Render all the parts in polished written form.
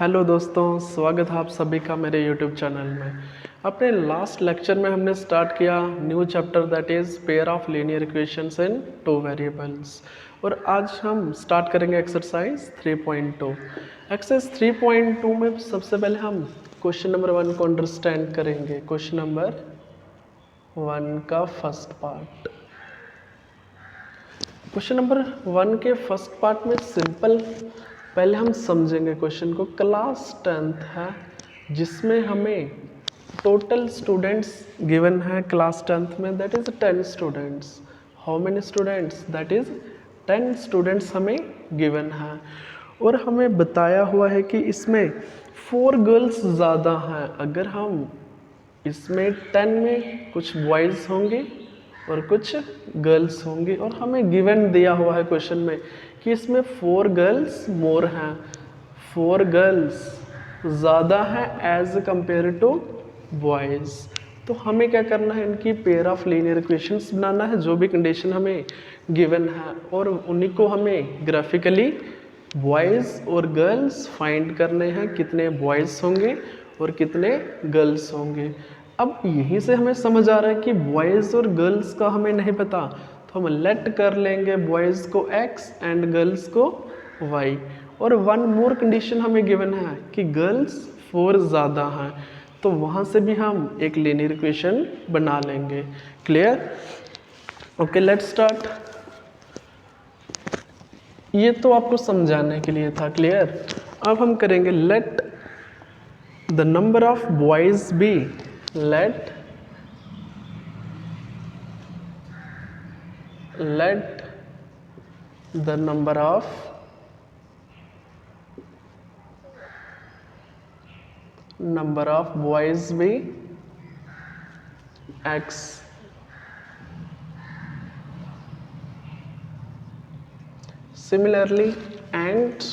Hello दोस्तों, स्वागत है आप सभी का मेरे यूट्यूब चैनल में। अपने लास्ट लेक्चर में हमने स्टार्ट किया new chapter that is pair of linear equations in two variables, और आज हम स्टार्ट करेंगे एक्सरसाइज 3.2। एक्सरसाइज 3.2 में सबसे पहले हम क्वेश्चन नंबर 1 को अंडरस्टैंड करेंगे। क्वेश्चन नंबर 1 का फर्स्ट पार्ट। क्वेश्चन नंबर 1 के फर्स्ट पार्ट में सिंपल पहले हम समझेंगे क्वेश्चन को। क्लास 10th है जिसमें हमें टोटल स्टूडेंट्स गिवन है क्लास 10th में, that is 10 students. How many students? That is 10 students हमें गिवन है, और हमें बताया हुआ है कि इसमें 4 गर्ल्स ज़्यादा हैं। अगर हम इसमें 10 में कुछ बॉयज़ होंगे और कुछ गर्ल्स होंगी, और हमें गिवन दिया हुआ है क्वेश्चन में कि इसमें 4 गर्ल्स मोर हैं, 4 गर्ल्स ज़्यादा हैं एज कंपेयर टू बॉयज़। तो हमें क्या करना है, इनकी पेयर ऑफ लीनियर इक्वेशंस बनाना है जो भी कंडीशन हमें गिवन है, और उन्हीं को हमें ग्राफिकली बॉयज़ और गर्ल्स फाइंड करने हैं, कितने बॉयज़ होंगे और कितने गर्ल्स होंगे। अब यहीं से हमें समझ आ रहा है कि बॉयज़ और गर्ल्स का हमें नहीं पता, तो हम लेट कर लेंगे बॉयज़ को x एंड गर्ल्स को y। और वन मोर कंडीशन हमें गिवन है कि गर्ल्स 4 ज़्यादा हैं, तो वहाँ से भी हम एक लीनियर इक्वेशन बना लेंगे। क्लियर? Okay, let's start. ये तो आपको समझाने के लिए था। क्लियर? अब हम करेंगे let the number of boys be, let the number of boys be x, similarly and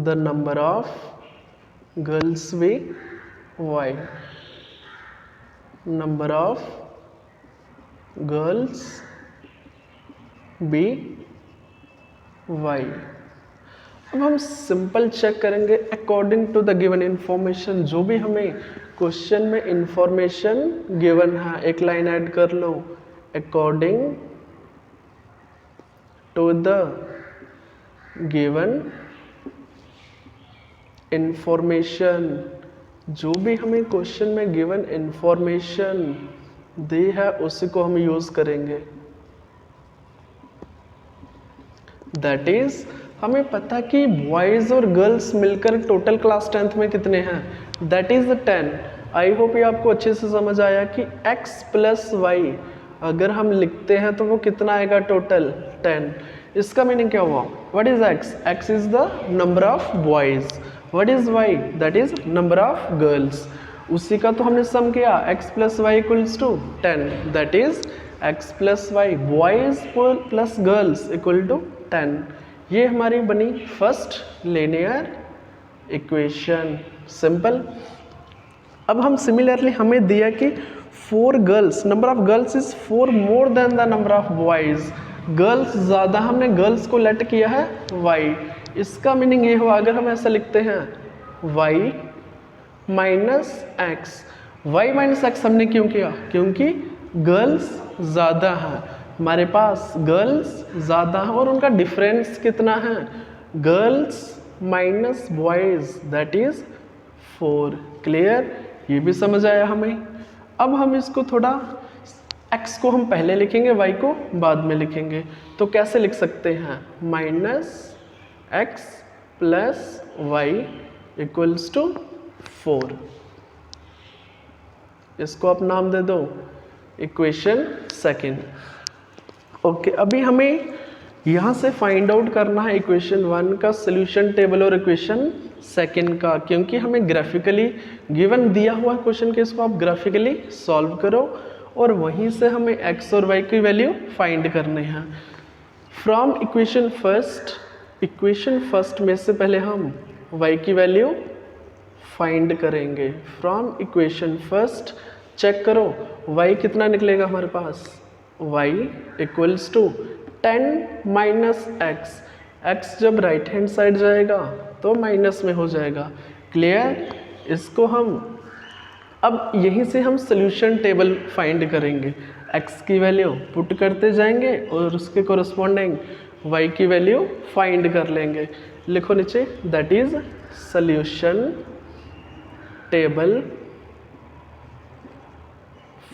the number of girls be y, number of girls be y। अब हम सिंपल चेक करेंगे according to the given information. जो भी हमें question में information given है, एक line add कर लो, according to the given information. जो भी हमें क्वेश्चन में गिवन इंफॉर्मेशन दी है उसी को हम यूज करेंगे। दैट इज हमें पता कि बॉयज और गर्ल्स मिलकर टोटल क्लास 10th में कितने हैं, दैट इज 10। आई होप ये आपको अच्छे से समझ आया कि x प्लस वाई अगर हम लिखते हैं तो वो कितना आएगा टोटल 10। इसका मीनिंग क्या हुआ? What is x? x is the number of boys. What is y? That is number of girls. उसी का तो हमने सम किया, x plus y equals to 10, that is x plus y boys plus girls equal to 10। ये हमारी बनी first linear equation. Simple. अब हम सिमिलरली हमें दिया कि 4 girls, number of girls is 4 more than the number of boys. Girls ज़्यादा, हमने गर्ल्स को लेट किया है y। इसका मीनिंग ये हुआ, अगर हम ऐसा लिखते हैं y minus x. Y minus x हमने क्यों किया? क्योंकि गर्ल्स ज़्यादा हैं, हमारे पास गर्ल्स ज़्यादा हैं और उनका डिफरेंस कितना है? Girls minus boys that is 4। Clear? ये भी समझ आया हमें। अब हम इसको थोड़ा x को हम पहले लिखेंगे, y को बाद में लिखेंगे। तो कैसे लिख सकते हैं? Minus x plus y equals to 4। इसको आप नाम दे दो इक्वेशन सेकेंड। ओके, अभी हमें यहाँ से फाइंड आउट करना है इक्वेशन 1 का सोल्यूशन टेबल और इक्वेशन सेकेंड का, क्योंकि हमें ग्राफिकली गिवन दिया हुआ क्वेश्चन के, इसको आप ग्राफिकली सॉल्व करो और वहीं से हमें x और y की वैल्यू फाइंड करनी है। फ्रॉम इक्वेशन फर्स्ट में से पहले हम y की वैल्यू फाइंड करेंगे। फ्रॉम इक्वेशन फर्स्ट चेक करो y कितना निकलेगा हमारे पास? y equals to 10 minus x. x जब राइट हैंड साइड जाएगा तो माइनस में हो जाएगा। क्लियर? इसको हम अब यहीं से हम सोल्यूशन टेबल फाइंड करेंगे। x की वैल्यू पुट करते जाएंगे और उसके कोरस्पॉन्डिंग y की वैल्यू फाइंड कर लेंगे। लिखो नीचे, that is solution table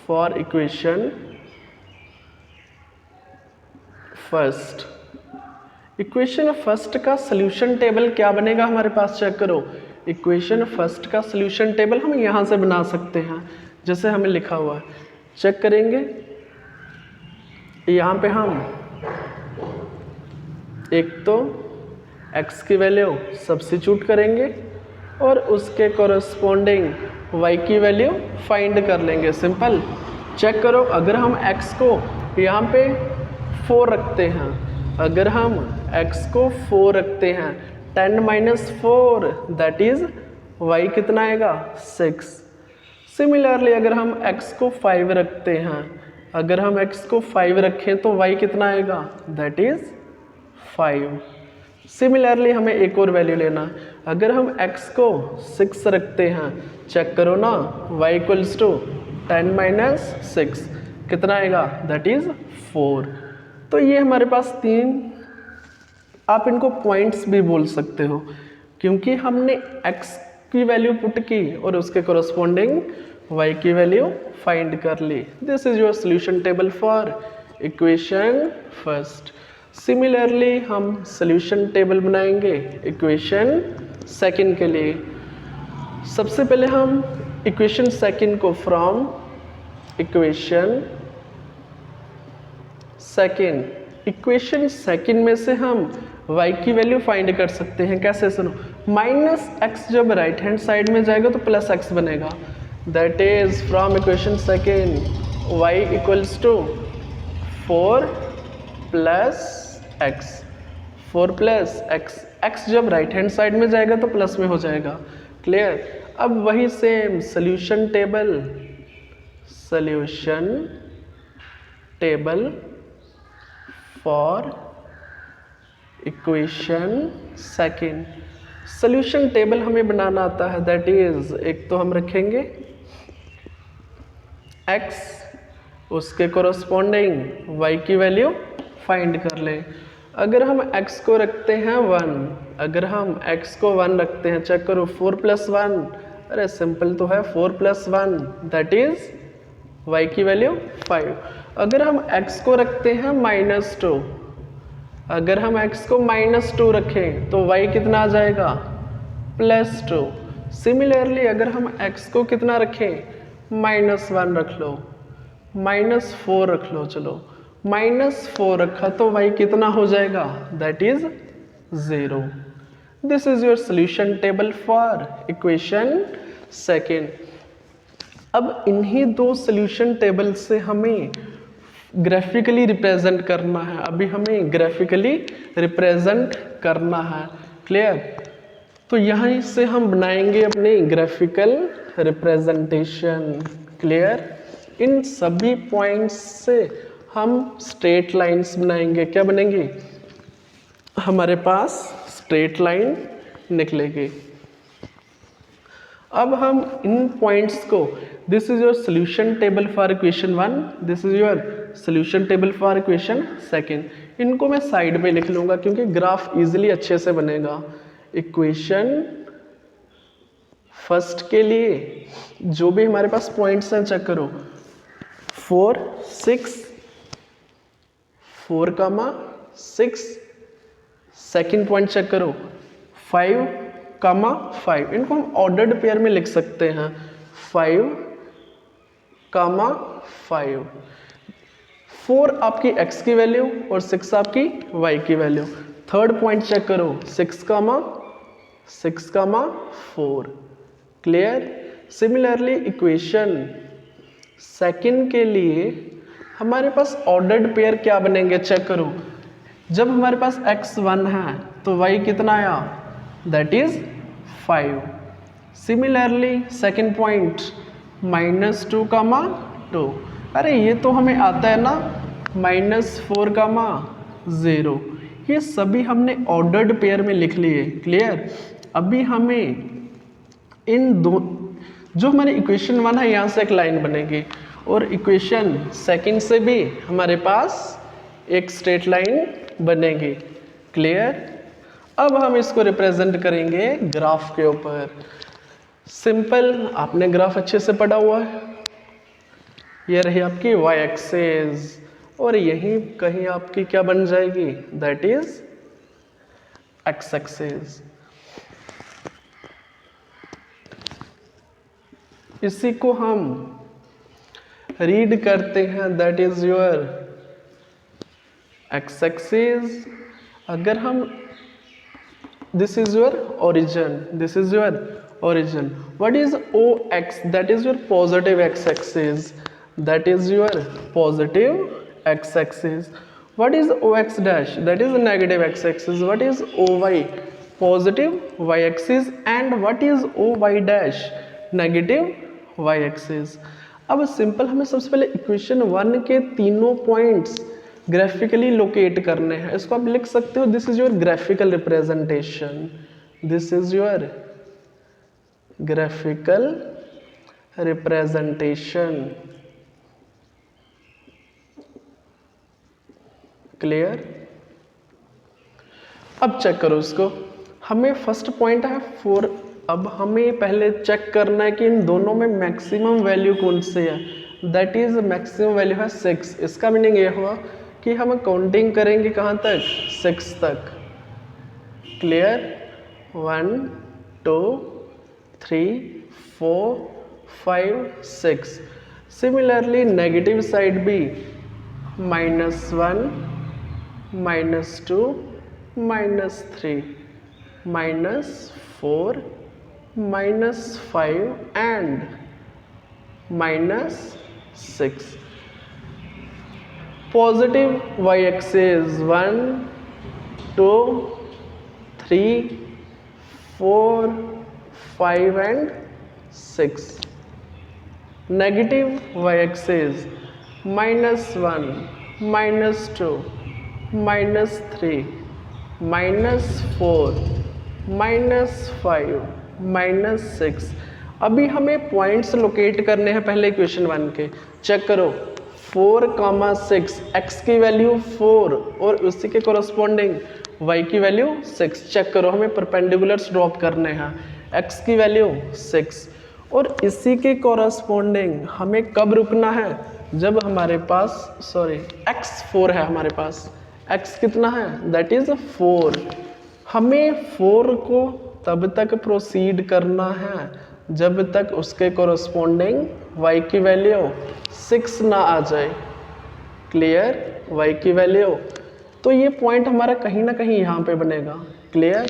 for equation first. Equation first का सोल्यूशन टेबल क्या बनेगा हमारे पास, चेक करो। इक्वेशन फर्स्ट का सोल्यूशन टेबल हम यहाँ से बना सकते हैं, जैसे हमें लिखा हुआ है। चेक करेंगे, यहाँ पे हम एक तो x की वैल्यू सब्स्टिट्यूट करेंगे और उसके कोरस्पॉन्डिंग y की वैल्यू फाइंड कर लेंगे। सिंपल। चेक करो, अगर हम x को यहाँ पे 4 रखते हैं, अगर हम x को 4 रखते हैं, 10 माइनस 4 दैट इज y कितना आएगा, 6। सिमिलरली अगर हम x को 5 रखते हैं, अगर हम x को 5 रखें तो y कितना आएगा, दैट इज 5। सिमिलरली हमें एक और वैल्यू लेना, अगर हम x को 6 रखते हैं, चेक करो ना, y इक्वल्स टू 10 माइनस 6 कितना आएगा, दैट इज 4। तो ये हमारे पास 3, आप इनको पॉइंट्स भी बोल सकते हो, क्योंकि हमने x की वैल्यू पुट की और उसके कोरस्पॉन्डिंग y की वैल्यू फाइंड कर ली। This is your solution table for equation first. Similarly हम सोल्यूशन टेबल बनाएंगे इक्वेशन सेकंड के लिए। सबसे पहले हम इक्वेशन सेकंड को फ्रॉम इक्वेशन सेकंड में से हम y की वैल्यू फाइंड कर सकते हैं। कैसे, सुनो, माइनस x जब राइट हैंड साइड में जाएगा तो प्लस x बनेगा। That is from equation second y equals to 4 plus x, 4 plus x जब राइट हैंड साइड में जाएगा तो प्लस में हो जाएगा। क्लियर? अब वही same solution table for equation second. Solution table हमें बनाना आता है, दैट इज एक तो हम रखेंगे x, उसके कोरस्पॉन्डिंग y की वैल्यू फाइंड कर ले। अगर हम x को रखते हैं 1, अगर हम x को 1 रखते हैं, चेक करो 4 प्लस 1, अरे सिंपल तो है, 4 प्लस 1 दैट इज y की वैल्यू 5। अगर हम x को रखते हैं -2, अगर हम x को -2 रखें तो y कितना आ जाएगा, +2। सिमिलरली अगर हम x को कितना रखें, -1 रख लो, -4 रख लो, चलो -4 रखा तो y कितना हो जाएगा, that is 0। This is your solution table for equation second. अब इन्हीं दो सोल्यूशन टेबल से हमें ग्राफिकली रिप्रेजेंट करना है। अभी हमें ग्राफिकली रिप्रेजेंट करना है। क्लियर? तो यहाँ से हम बनाएंगे अपने ग्राफिकल रिप्रेजेंटेशन। क्लियर? इन सभी पॉइंट्स से हम स्ट्रेट लाइंस बनाएंगे। क्या बनेंगे? हमारे पास स्ट्रेट लाइन निकलेगी। अब हम इन पॉइंट्स को, this is your solution table for equation 1, this is your solution table for equation second. इनको मैं साइड में लिख लूँगा क्योंकि ग्राफ इजीली अच्छे से बनेगा। इक्वेशन फर्स्ट के लिए जो भी हमारे पास पॉइंट्स हैं चेक करो, 4, 6, 4, 6। सेकेंड पॉइंट चेक करो, 5, 5। इनको हम ऑर्डर्ड पेयर में लिख सकते हैं, 5, 5। 4 आपकी x की वैल्यू और 6 आपकी y की वैल्यू। थर्ड पॉइंट चेक करो, 6, 4। क्लियर? सिमिलरली इक्वेशन सेकंड के लिए हमारे पास ऑर्डर्ड पेयर क्या बनेंगे, चेक करो। जब हमारे पास x 1 है तो y कितना आया, that is 5। Similarly second point -2, 2। अरे ये तो हमें आता है ना, -4, 0। ये सभी हमने ऑर्डर्ड पेयर में लिख लिए। क्लियर। अभी हमें इन दो, जो हमारी इक्वेशन 1 है यहाँ से एक लाइन बनेगी और इक्वेशन सेकंड से भी हमारे पास एक स्ट्रेट लाइन बनेगी। क्लियर। अब हम इसको रिप्रेजेंट करेंगे ग्राफ के ऊपर। सिंपल, आपने ग्राफ अच्छे से पढ़ा हुआ है। ये रही आपकी y एक्सेस और यहीं कहीं आपकी क्या बन जाएगी, दैट इज x एक्सेस। इसी को हम रीड करते हैं, that is your x axis. अगर हम, this is your origin, this is your origin. What is OX, that is your positive x axis, that is your positive x axis. What is OX dash, that is negative x axis. What is OY, positive y axis. And what is OY dash, negative y axis. अब simple हमें सबसे पहले equation 1 के तीनों points graphically locate करने हैं। इसको आप लिख सकते हो, this is your graphical representation, this is your graphical representation. Clear. अब चेक करो इसको। हमें फर्स्ट पॉइंट है 4। अब हमें पहले चेक करना है कि इन दोनों में मैक्सिमम वैल्यू कौन सी है, दैट इज मैक्सिमम वैल्यू है 6। इसका मीनिंग ये हुआ कि हम काउंटिंग करेंगे कहाँ तक, 6 तक। क्लियर। 1 2 3 4 5 6। सिमिलरली नेगेटिव साइड भी -1 -2 -3 -4 -5 and -6। Positive y axis 1 2 3 4 5 and 6। Negative y axis -1 -2 -3 -4 -5 -6। अभी हमें पॉइंट्स लोकेट करने हैं पहले इक्वेशन 1 के। चेक करो 4,6, x की वैल्यू 4 और उसी के कोरस्पॉन्डिंग y की वैल्यू 6। चेक करो, हमें परपेंडिकुलर्स ड्रॉप करने हैं। x की वैल्यू 6 और इसी के कोरस्पॉन्डिंग हमें कब रुकना है, जब हमारे पास x 4 है हमारे पास। x कितना है, दैट इज 4। हमें 4 को तब तक प्रोसीड करना है जब तक उसके कोरस्पॉन्डिंग y की वैल्यू 6 ना आ जाए। क्लियर। y की वैल्यू, तो ये पॉइंट हमारा कहीं ना कहीं यहाँ पे बनेगा। क्लियर।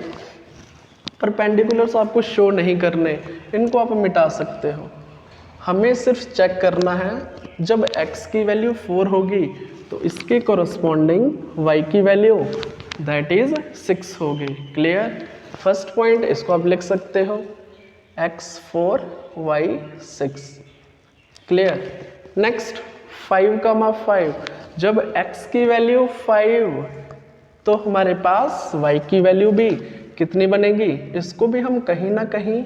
परपेंडिकुलर्स आपको शो नहीं करने, इनको आप मिटा सकते हो। हमें सिर्फ चेक करना है जब x की वैल्यू 4 होगी तो इसके कोरस्पॉन्डिंग y की वैल्यू दैट इज 6 होगी। क्लियर। फर्स्ट पॉइंट इसको आप लिख सकते हो x 4 y 6। क्लियर। नेक्स्ट 5,5, जब x की वैल्यू 5 तो हमारे पास y की वैल्यू भी कितनी बनेगी, इसको भी हम कहीं ना कहीं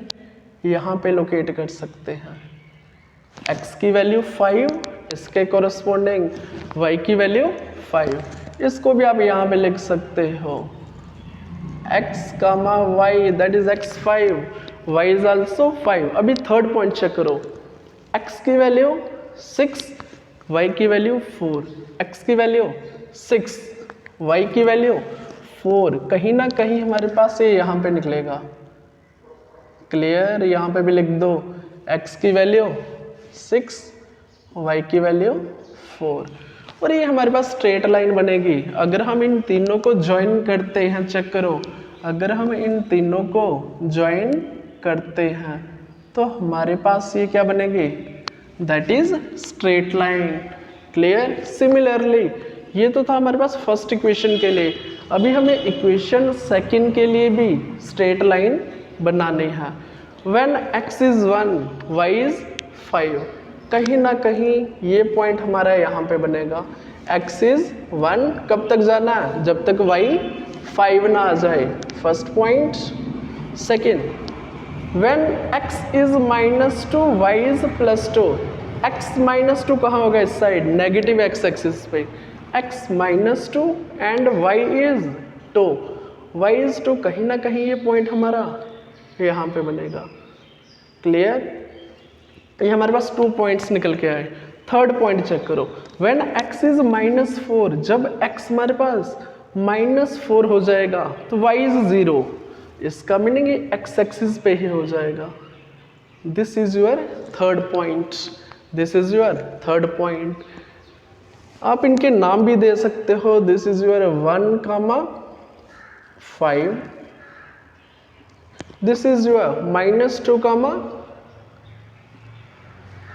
यहाँ पे लोकेट कर सकते हैं। x की वैल्यू 5, इसके कोरस्पॉन्डिंग y की वैल्यू 5, इसको भी आप यहाँ पे लिख सकते हो x, y that is x5, y is also 5। अभी थर्ड पॉइंट चेक करो, x की वैल्यू 6, y की वैल्यू 4, x की वैल्यू 6, y की वैल्यू 4, कहीं ना कहीं हमारे पास ये यहाँ पे निकलेगा। क्लियर। यहाँ पे भी लिख दो x की वैल्यू 6, y की वैल्यू 4 और ये हमारे पास स्ट्रेट लाइन बनेगी। अगर हम इन तीनों को ज्वाइन करते हैं, चेक करो, अगर हम इन तीनों को ज्वाइन करते हैं तो हमारे पास ये क्या बनेगी, that is straight line. Clear. Similarly ये तो था हमारे पास फर्स्ट इक्वेशन के लिए। अभी हमें इक्वेशन सेकंड के लिए भी स्ट्रेट लाइन बनानी है। When x is 1 y is 5, कहीं ना कहीं ये पॉइंट हमारा यहाँ पे बनेगा। x इज 1, कब तक जाना है, जब तक y 5 ना आ जाए, first point. Second, when x is -2 y is +2, x -2 कहाँ होगा, इस साइड नेगेटिव x एक्सिस पे, x -2 and y is 2, y is 2, कहीं ना कहीं ये पॉइंट हमारा यहाँ पे बनेगा। क्लियर? ये हमारे पास 2 पॉइंट्स निकल के आए। थर्ड पॉइंट चेक करो, व्हेन x इज -4, जब x हमारे पास -4 हो जाएगा तो y इज 0, इसका मीनिंग ये x एक्सिस पे ही हो जाएगा। This is your third point, this is your third point. आप इनके नाम भी दे सकते हो, this is your 1,5, this is your -2,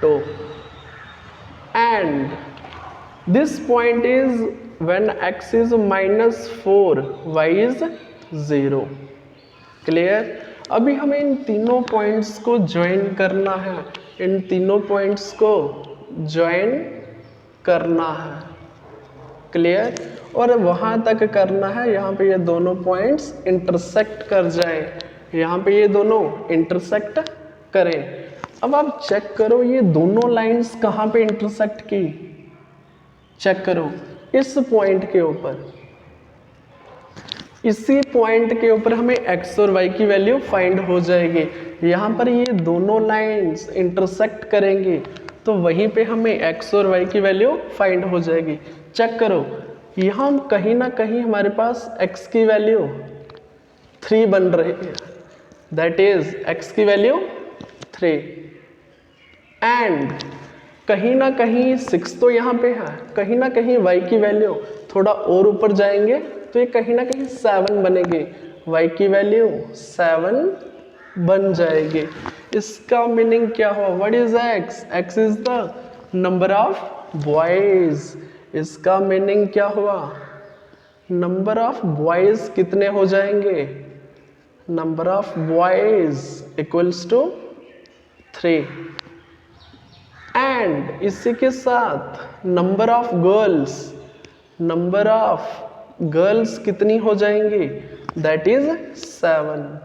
2, and this point is when x is -4 y is 0। Clear? अभी हमें इन तीनों पॉइंट्स को ज्वाइन करना है, इन तीनों पॉइंट्स को ज्वाइन करना है। क्लियर? और वहां तक करना है यहाँ पे ये दोनों पॉइंट्स इंटरसेक्ट कर जाए, यहाँ पे ये दोनों इंटरसेक्ट करें। अब आप चेक करो ये दोनों लाइंस कहाँ पे इंटरसेक्ट की, चेक करो इस पॉइंट के ऊपर, इसी पॉइंट के ऊपर हमें x और y की वैल्यू फाइंड हो जाएगी। यहाँ पर ये दोनों लाइंस इंटरसेक्ट करेंगी तो वहीं पे हमें x और y की वैल्यू फाइंड हो जाएगी। चेक करो यहाँ कहीं ना कहीं हमारे पास x की वैल्यू 3 बन रही है, दैट इज x की वैल्यू 3, एंड कहीं ना कहीं 6 तो यहाँ पे है, कहीं ना कहीं y की वैल्यू थोड़ा और ऊपर जाएंगे तो ये कहीं ना कहीं 7 बनेगी, y की वैल्यू 7 बन जाएगी। इसका मीनिंग क्या हुआ, what is x, x is the number of boys. इसका मीनिंग क्या हुआ, नंबर ऑफ बॉयज कितने हो जाएंगे, number of boys equals to 3, and इसी के साथ number of girls, number of girls कितनी हो जाएंगी, दैट इज 7।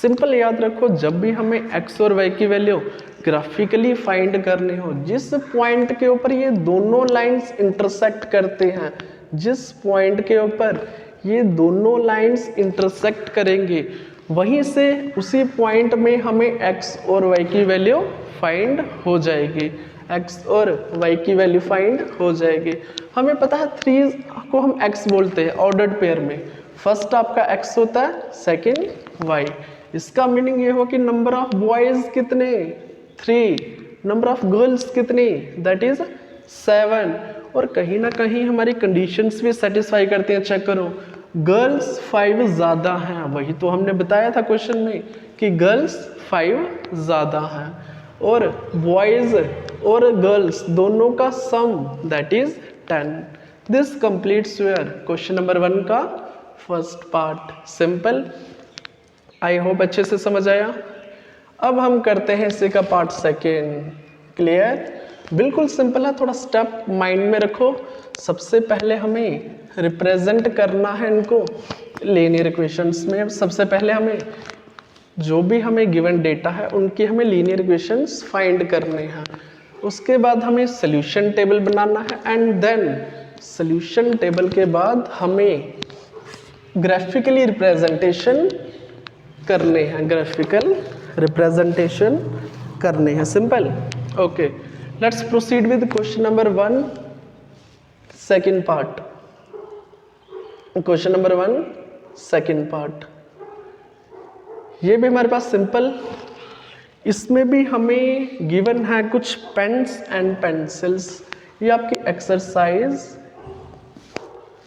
सिंपल याद रखो, जब भी हमें x और y की वैल्यू ग्राफिकली फाइंड करनी हो, जिस पॉइंट के ऊपर ये दोनों लाइंस इंटरसेक्ट करते हैं, जिस पॉइंट के ऊपर ये दोनों लाइंस इंटरसेक्ट करेंगे, वहीं से उसी पॉइंट में हमें x और y की वैल्यू फाइंड हो जाएगी, x और y की वैल्यू फाइंड हो जाएगी। हमें पता है 3 को हम x बोलते हैं ऑर्डर्ड पेयर में, फर्स्ट आपका x होता है, सेकंड y। इसका मीनिंग ये हो कि नंबर ऑफ बॉयज कितने, 3, नंबर ऑफ गर्ल्स कितनी, दैट इज 7। और कहीं ना कहीं हमारी कंडीशंस भी सेटिस्फाई करते हैं। चेक करो, गर्ल्स 5 ज़्यादा हैं, वही तो हमने बताया था क्वेश्चन में कि गर्ल्स 5 ज़्यादा हैं, और बॉयज़ और गर्ल्स दोनों का sum that is 10। This completes your question number 1 का first part. Simple, I hope अच्छे से समझ आया। अब हम करते हैं इसी का पार्ट सेकेंड। क्लियर? बिल्कुल सिंपल है, थोड़ा स्टेप माइंड में रखो। सबसे पहले हमें रिप्रेजेंट करना है इनको लीनियर इक्वेशंस में। सबसे पहले हमें जो भी हमें गिवन डेटा है उनकी हमें लीनियर इक्वेशंस फाइंड करने हैं। उसके बाद हमें सोल्यूशन टेबल बनाना है, एंड देन सोल्यूशन टेबल के बाद हमें ग्राफिकली रिप्रेजेंटेशन करने हैं, ग्राफिकल रिप्रेजेंटेशन करने हैं। Simple, okay. Let's proceed with question number 1 second part. Question number 1 second part, ये भी हमारे पास सिंपल, इसमें भी हमें गिवन है कुछ पेन्स एंड पेंसिल्स। ये आपकी एक्सरसाइज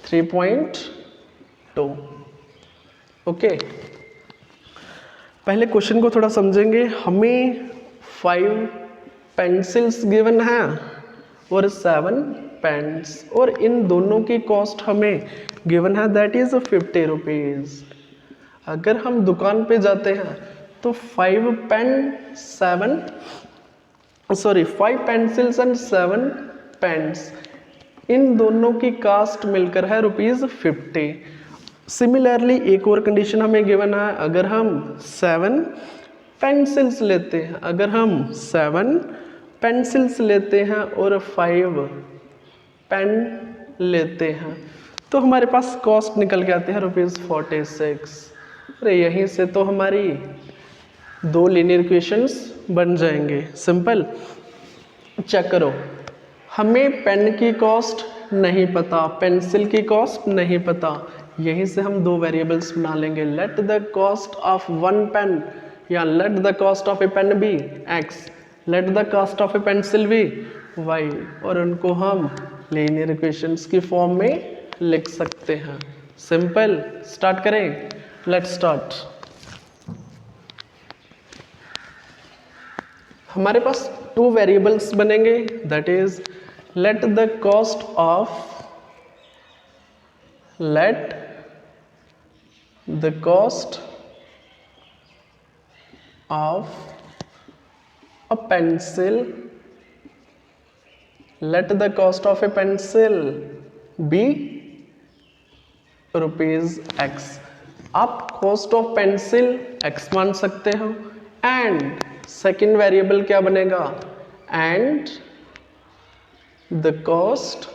3.2। ओके, पहले क्वेश्चन को थोड़ा समझेंगे। हमें 5 पेंसिल्स गिवन है और 7 पेन्स, और इन दोनों की कॉस्ट हमें गिवन है दैट इज 50 रुपीज़। अगर हम दुकान पे जाते हैं तो 5 पेंसिल्स एंड 7 पेन्स, इन दोनों की कास्ट मिलकर है ₹50। सिमिलरली एक और कंडीशन हमें गिवन है, अगर हम 7 पेंसिल्स लेते हैं, अगर हम 7 पेंसिल्स लेते हैं और 5 पेन लेते हैं तो हमारे पास कॉस्ट निकल के आती है ₹46। अरे यहीं से तो हमारी 2 लीनियर इक्वेशंस बन जाएंगे। सिंपल। चेक करो, हमें पेन की कॉस्ट नहीं पता, पेंसिल की कॉस्ट नहीं पता, यहीं से हम 2 वेरिएबल्स बना लेंगे। Let the cost of 1 pen या let the cost of a pen be x, let the cost of a pencil be y, और उनको हम लीनियर इक्वेशंस की फॉर्म में लिख सकते हैं। सिंपल। स्टार्ट करें। Let's start. हमारे पास 2 वेरिएबल्स बनेंगे, that is late the cost of a pencil, let the cost of a pencil be ₹x। आप कॉस्ट ऑफ पेंसिल x मान सकते हो, एंड सेकेंड वेरिएबल क्या बनेगा, and the cost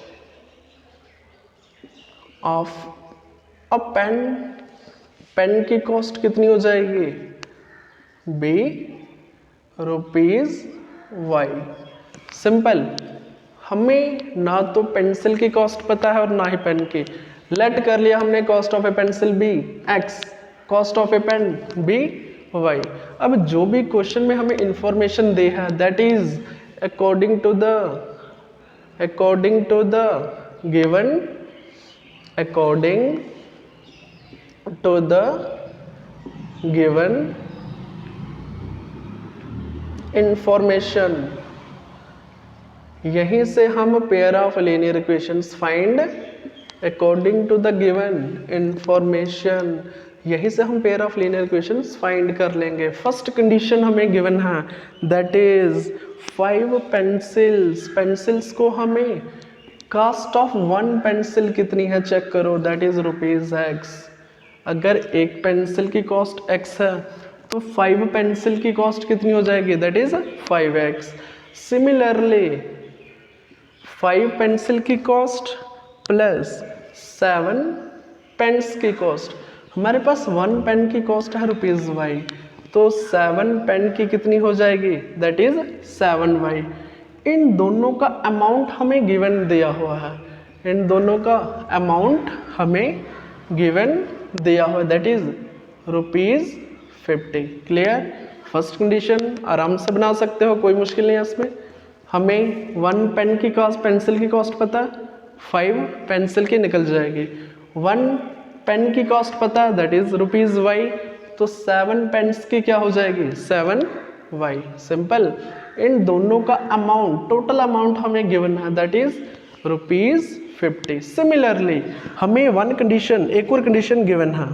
of a pen, pen की cost कितनी हो जाएगी, बी ₹y। सिंपल। हमें ना तो पेंसिल की कॉस्ट पता है और ना ही पेन की। लेट कर लिया हमने cost of a pencil be x, cost of a pen be y। अब जो भी क्वेश्चन में हमें इंफॉर्मेशन दे है, that is according to the given information, यहीं से हम pair of linear equations find according to the given information, यहीं से हम pair of linear equations find कर लेंगे। फर्स्ट कंडीशन हमें गिवन है, दैट इज 5 पेंसिल्स, पेंसिल्स को हमें कास्ट ऑफ 1 पेंसिल कितनी है चेक करो, दैट इज ₹x। अगर एक पेंसिल की कॉस्ट x है तो 5 पेंसिल की कॉस्ट कितनी हो जाएगी, that is 5x। Similarly 5 pencil की कॉस्ट प्लस 7 पेन्स की कॉस्ट, हमारे पास 1 पेन की कॉस्ट है ₹y, तो 7 पेन की कितनी हो जाएगी, दैट इज 7y। इन दोनों का अमाउंट हमें गिवन दिया हुआ है, इन दोनों का अमाउंट हमें गिवन दिया हुआ है, that is ₹50। Clear. First condition आराम से बना सकते हो, कोई मुश्किल नहीं है इसमें। हमें 1 पेन की कॉस्ट, पेंसिल की कॉस्ट पता है, 5 पेंसिल की निकल जाएगी। 1 पेन की कॉस्ट पता है, दैट इज ₹y, तो 7 पेन्स की क्या हो जाएगी, 7y। सिंपल। इन दोनों का अमाउंट, टोटल अमाउंट हमें गिवन है, दैट इज ₹50। सिमिलरली हमें एक और कंडीशन गिवन है,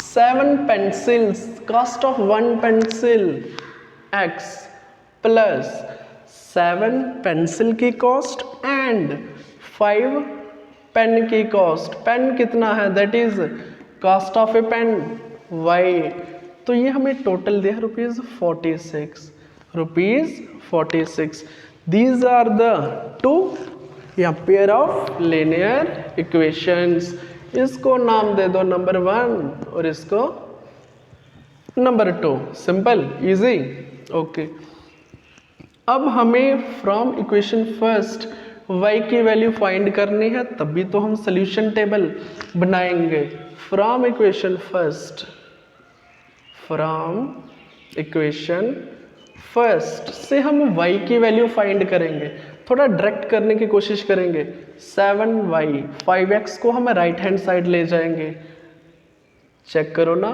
7 pencils, cost of 1 pencil x plus 7 pencil की कॉस्ट एंड 5 पेन की कॉस्ट, पेन कितना है, that is cost of a pen y। तो ये हमें टोटल दिया ₹46। दीज आर द 2 या पेयर ऑफ लीनियर इक्वेशंस। इसको नाम दे दो नंबर 1 और इसको नंबर 2। Simple, easy. ओके। अब हमें फ्रॉम इक्वेशन फर्स्ट y की वैल्यू फाइंड करनी है, तभी तो हम सोल्यूशन टेबल बनाएंगे। फ्रॉम इक्वेशन फर्स्ट से हम y की वैल्यू फाइंड करेंगे, थोड़ा डायरेक्ट करने की कोशिश करेंगे। 7y, 5x को हम राइट हैंड साइड ले जाएंगे, चेक करो ना,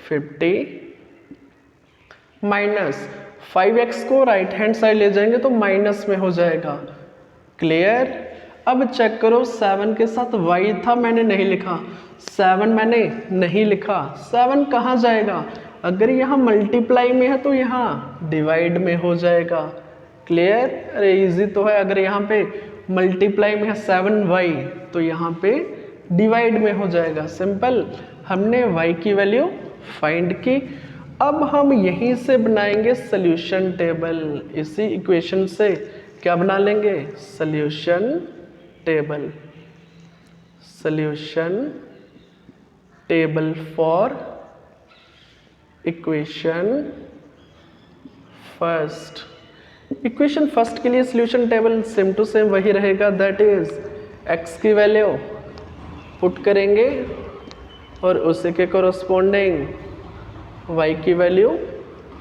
50 माइनस 5x को राइट हैंड साइड ले जाएंगे तो माइनस में हो जाएगा। क्लियर। अब चेक करो, 7 के साथ y था, मैंने नहीं लिखा, 7 मैंने नहीं लिखा, 7 कहाँ जाएगा, अगर यहाँ मल्टीप्लाई में है तो यहाँ डिवाइड में हो जाएगा। क्लियर? अरे इजी तो है, अगर यहाँ पे मल्टीप्लाई में है 7y तो यहाँ पे डिवाइड में हो जाएगा। सिंपल, हमने y की वैल्यू फाइंड की। अब हम यहीं से बनाएंगे सोल्यूशन टेबल। इसी इक्वेशन से क्या बना लेंगे? Solution table. Solution table for equation first. Equation first के लिए solution table same to same वही रहेगा, दैट इज x की वैल्यू पुट करेंगे और उसी के कोरस्पॉन्डिंग y की वैल्यू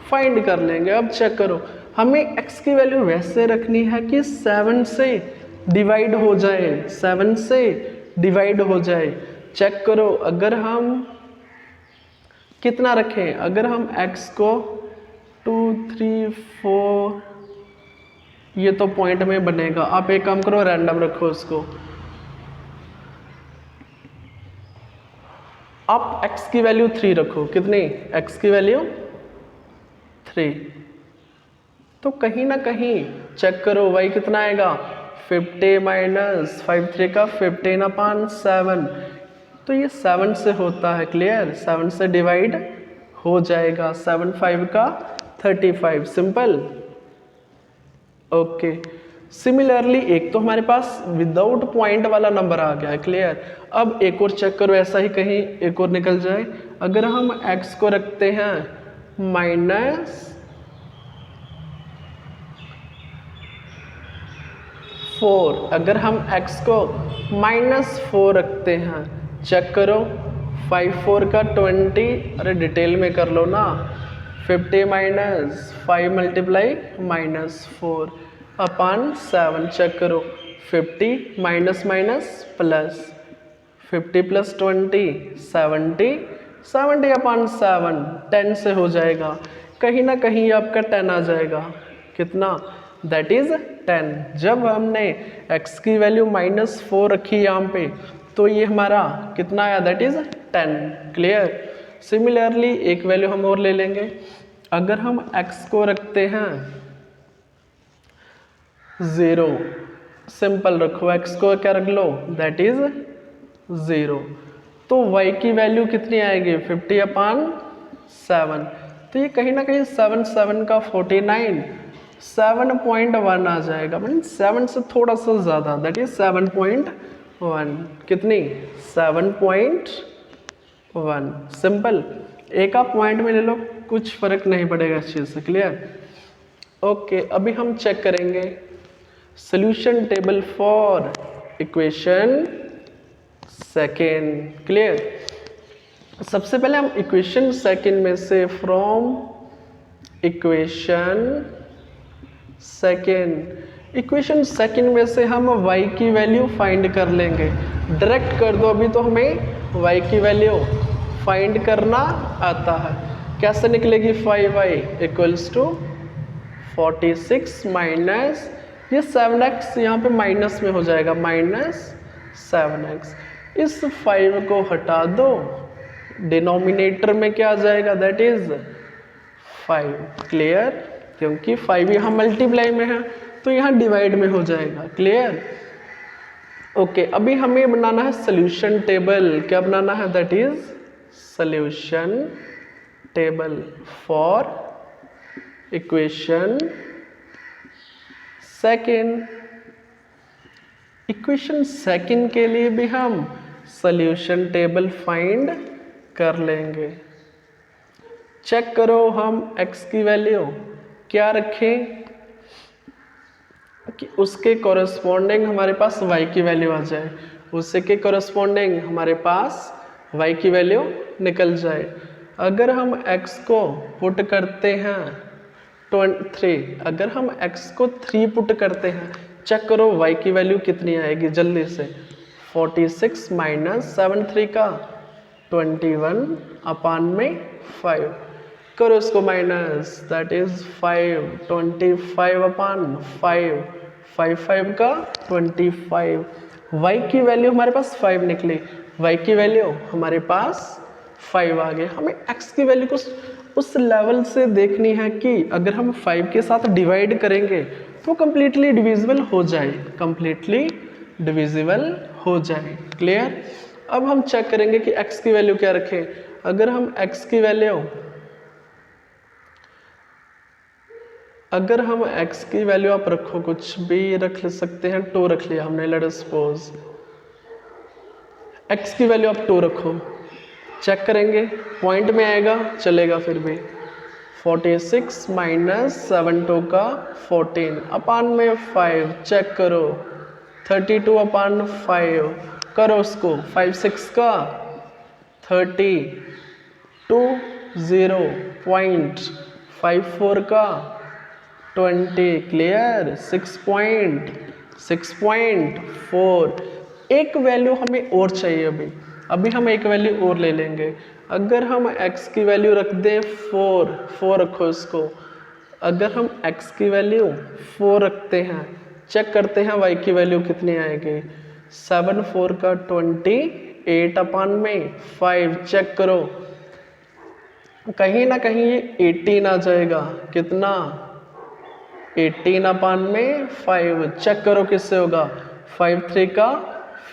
फाइंड कर लेंगे। अब चेक करो, हमें x की वैल्यू वैसे रखनी है कि 7 से डिवाइड हो जाए, 7 से डिवाइड हो जाए। चेक करो, अगर हम कितना रखें, अगर हम x को 2 3 4, ये तो पॉइंट में बनेगा। आप एक काम करो, रैंडम रखो उसको। आप x की वैल्यू 3 रखो। कितनी? x की वैल्यू 3। तो कहीं ना कहीं चेक करो y कितना आएगा? 50 माइनस 5 3 का 15/7। तो ये 7 से होता है। क्लियर? 7 से डिवाइड हो जाएगा। 7 5 का 35। सिंपल। ओके, सिमिलरली एक तो हमारे पास विदाउट पॉइंट वाला नंबर आ गया है। क्लियर? अब एक और चेक करो, ऐसा ही कहीं एक और निकल जाए। अगर हम x को रखते हैं -4, अगर हम x को -4 रखते हैं, चेक करो 5 4 का 20, अरे डिटेल में कर लो ना। 50 माइनस 5 मल्टीप्लाई -4/7। चेक करो, 50 माइनस माइनस प्लस, 50 प्लस 20 70, 70/7 10 से हो जाएगा। कहीं ना कहीं आपका 10 आ जाएगा। कितना? That is 10। जब हमने x की वैल्यू -4 रखी यहाँ पे, तो ये हमारा कितना आया? That is 10। क्लियर? सिमिलरली एक वैल्यू हम और ले लेंगे। अगर हम x को रखते हैं 0, सिंपल रखो, x को क्या रख लो? That is 0। तो y की वैल्यू कितनी आएगी? 50/7। तो ये कहीं ना कहीं 7 7 का 49, 7.1 आ जाएगा। मीन 7 से थोड़ा सा ज़्यादा, दैट इज 7.1। कितनी? 7.1। सिंपल, एक आप पॉइंट में ले लो, कुछ फर्क नहीं पड़ेगा इस चीज़ से। क्लियर? ओके, अभी हम चेक करेंगे solution table for equation second. Clear? सबसे पहले हम इक्वेशन सेकेंड में से फ्रॉम इक्वेशन सेकेंड में से हम y की वैल्यू फाइंड कर लेंगे। डायरेक्ट कर दो, अभी तो हमें y की वैल्यू फाइंड करना आता है। कैसे निकलेगी? 5y इक्वल्स टू 46 माइनस ये 7x यहाँ पे माइनस में हो जाएगा, -7x। इस 5 को हटा दो, डिनोमिनेटर में क्या आ जाएगा? That is 5। क्लियर? क्योंकि 5 यहाँ मल्टीप्लाई में है तो यहाँ डिवाइड में हो जाएगा। क्लियर? ओके, अभी हमें बनाना है सोल्यूशन टेबल। क्या बनाना है? That is solution table for equation second. Equation second के लिए भी हम सोल्यूशन टेबल फाइंड कर लेंगे। चेक करो, हम x की वैल्यू क्या रखें कि उसके कॉरस्पॉन्डिंग हमारे पास y की वैल्यू आ जाए, उसके के कॉरस्पॉन्डिंग हमारे पास y की वैल्यू निकल जाए। अगर हम x को पुट करते हैं 3, अगर हम x को 3 पुट करते हैं, चेक करो y की वैल्यू कितनी आएगी जल्दी से। 46 माइनस 7 3 का 21/5 करो इसको माइनस, दैट इज 5 25/5 5 5 का 25। y की वैल्यू हमारे पास 5 निकली, y की वैल्यू हमारे पास 5 आ गए। हमें x की वैल्यू को उस लेवल से देखनी है कि अगर हम 5 के साथ डिवाइड करेंगे तो कम्प्लीटली डिविजिबल हो जाए, कम्प्लीटली डिविजिबल हो जाए। क्लियर। अब हम चेक करेंगे कि x की वैल्यू क्या रखें। अगर हम x की वैल्यू आप रखो, कुछ भी रख सकते हैं, 2 रख लिया हमने, लेट अस सपोज x की वैल्यू आप 2 रखो, चेक करेंगे पॉइंट में आएगा, चलेगा फिर भी। 46 माइनस 7 2 का 14 अपान में 5, चेक करो 32 अपान 5, करो उसको 5 6 का 30, 2 0.54 का 20, क्लियर। 6.4। एक वैल्यू हमें और चाहिए अभी हम एक वैल्यू और ले लेंगे। अगर हम x की वैल्यू रख दें 4 रखो इसको। अगर हम x की वैल्यू 4 रखते हैं, चेक करते हैं y की वैल्यू कितनी आएगी। 7 4 का 28 अपान में 5, चेक करो कहीं ना कहीं ये 18 आ जाएगा। कितना? 18 अपान में 5, चेक करो किससे होगा। 5 3 का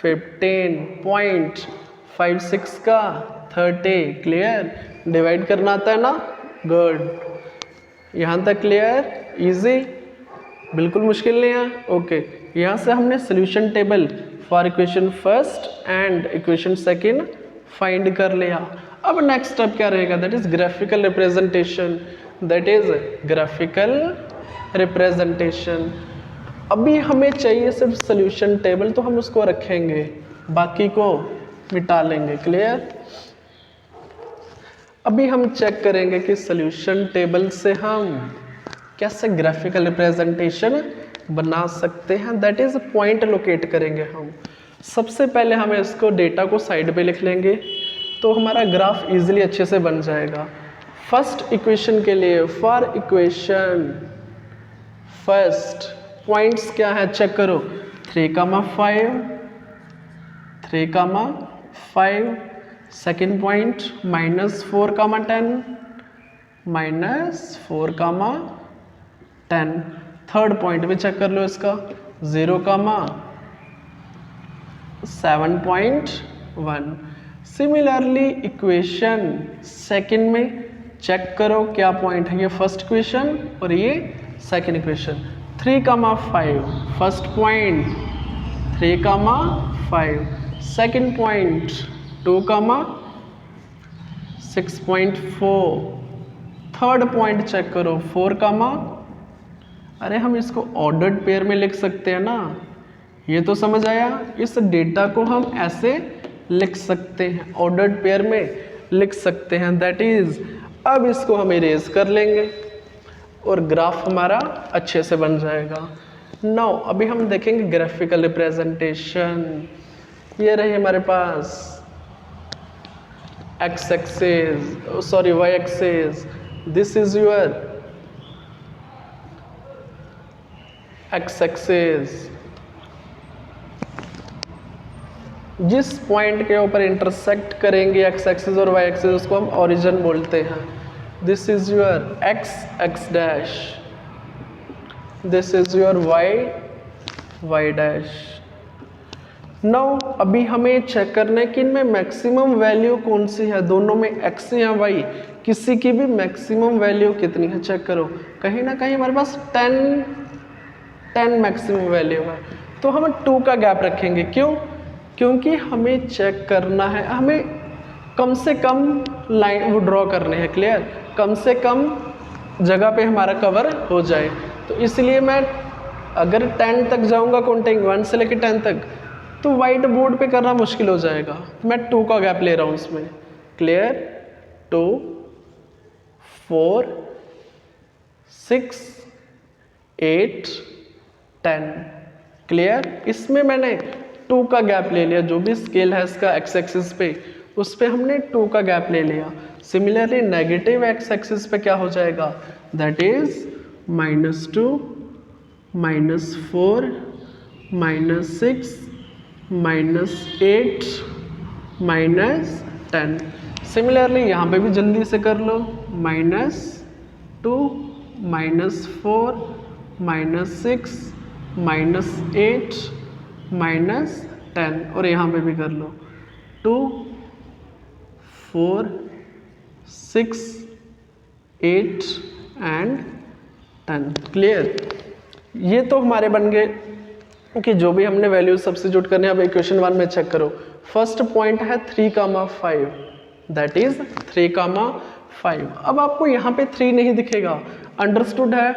15.56 का 30, क्लियर। डिवाइड करना आता है ना, गुड। यहाँ तक क्लियर, इजी, बिल्कुल मुश्किल नहीं है। ओके, यहाँ से हमने solution table for equation first and equation second find कर लिया। अब नेक्स्ट स्टेप क्या रहेगा, दैट इज ग्राफिकल रिप्रेजेंटेशन। अभी हमें चाहिए सिर्फ सोल्यूशन टेबल, तो हम उसको रखेंगे, बाकी को मिटा लेंगे, क्लियर। अभी हम चेक करेंगे कि सोल्यूशन टेबल से हम कैसे ग्राफिकल रिप्रेजेंटेशन बना सकते हैं, दैट इज पॉइंट लोकेट करेंगे हम। सबसे पहले हमें इसको डेटा को साइड पे लिख लेंगे, तो हमारा ग्राफ इजीली अच्छे से बन जाएगा। फर्स्ट इक्वेशन के लिए, फॉर इक्वेशन फर्स्ट पॉइंट्स क्या है, चेक करो। 3, 5, सेकेंड पॉइंट -4, 10, -4, 10। थर्ड पॉइंट भी चेक कर लो इसका, 0, 7.1। सिमिलरली इक्वेशन सेकंड में चेक करो क्या पॉइंट है, ये फर्स्ट इक्वेशन और ये second equation. 3, 5 first point, 3, 5 second point, 2, 6.4। Third point check करो 4, अरे हम इसको ऑर्डर्ड पेयर में लिख सकते हैं ना, ये तो समझ आया। इस डेटा को हम ऐसे लिख सकते हैं, ऑर्डर्ड पेयर में लिख सकते हैं, दैट इज। अब इसको हम इरेज कर लेंगे और ग्राफ हमारा अच्छे से बन जाएगा। नाउ अभी हम देखेंगे ग्राफिकल रिप्रेजेंटेशन। ये रही हमारे पास x axis, sorry y axis, this is your x axis. जिस पॉइंट के ऊपर इंटरसेक्ट करेंगे x एक्सिस और y एक्सिस, उसको हम ओरिजिन बोलते हैं। This is your x dash, this is your y dash. Now अभी हमें चेक करना है कि इनमें मैक्सिमम वैल्यू कौन सी है, दोनों में x या y, किसी की भी मैक्सिमम वैल्यू कितनी है, चेक करो। कहीं ना कहीं हमारे पास 10 मैक्सिमम वैल्यू है, तो हम 2 का गैप रखेंगे। क्यों? क्योंकि हमें चेक करना है, हमें कम से कम लाइन वो ड्रॉ करने हैं, क्लियर। कम से कम जगह पे हमारा कवर हो जाए, तो इसलिए मैं अगर 10 तक जाऊंगा काउंटिंग 1 से लेकर 10 तक, तो वाइट बोर्ड पे करना मुश्किल हो जाएगा। मैं 2 का गैप ले रहा हूँ उसमें, क्लियर। 2, 4, 6, 8, 10, क्लियर। इसमें मैंने 2 का गैप ले लिया, जो भी स्केल है इसका x एक्सिस पे, उस पे हमने 2 का गैप ले लिया। सिमिलरली नेगेटिव x एक्सिस पे क्या हो जाएगा, दैट इज -2, -4, -6, -8, -10। सिमिलरली यहाँ पे भी जल्दी से कर लो, -2, -4, -6 -8 -10 और यहाँ पे भी कर लो 2 4 6 8 एंड 10। क्लियर? ये तो हमारे बन गए कि जो भी हमने वैल्यू सब्स्टिट्यूट करने हैं। अब इक्वेशन 1 में चेक करो। फर्स्ट पॉइंट है 3,5, दैट इज 3,5। अब आपको यहाँ पे 3 नहीं दिखेगा, अंडरस्टूड है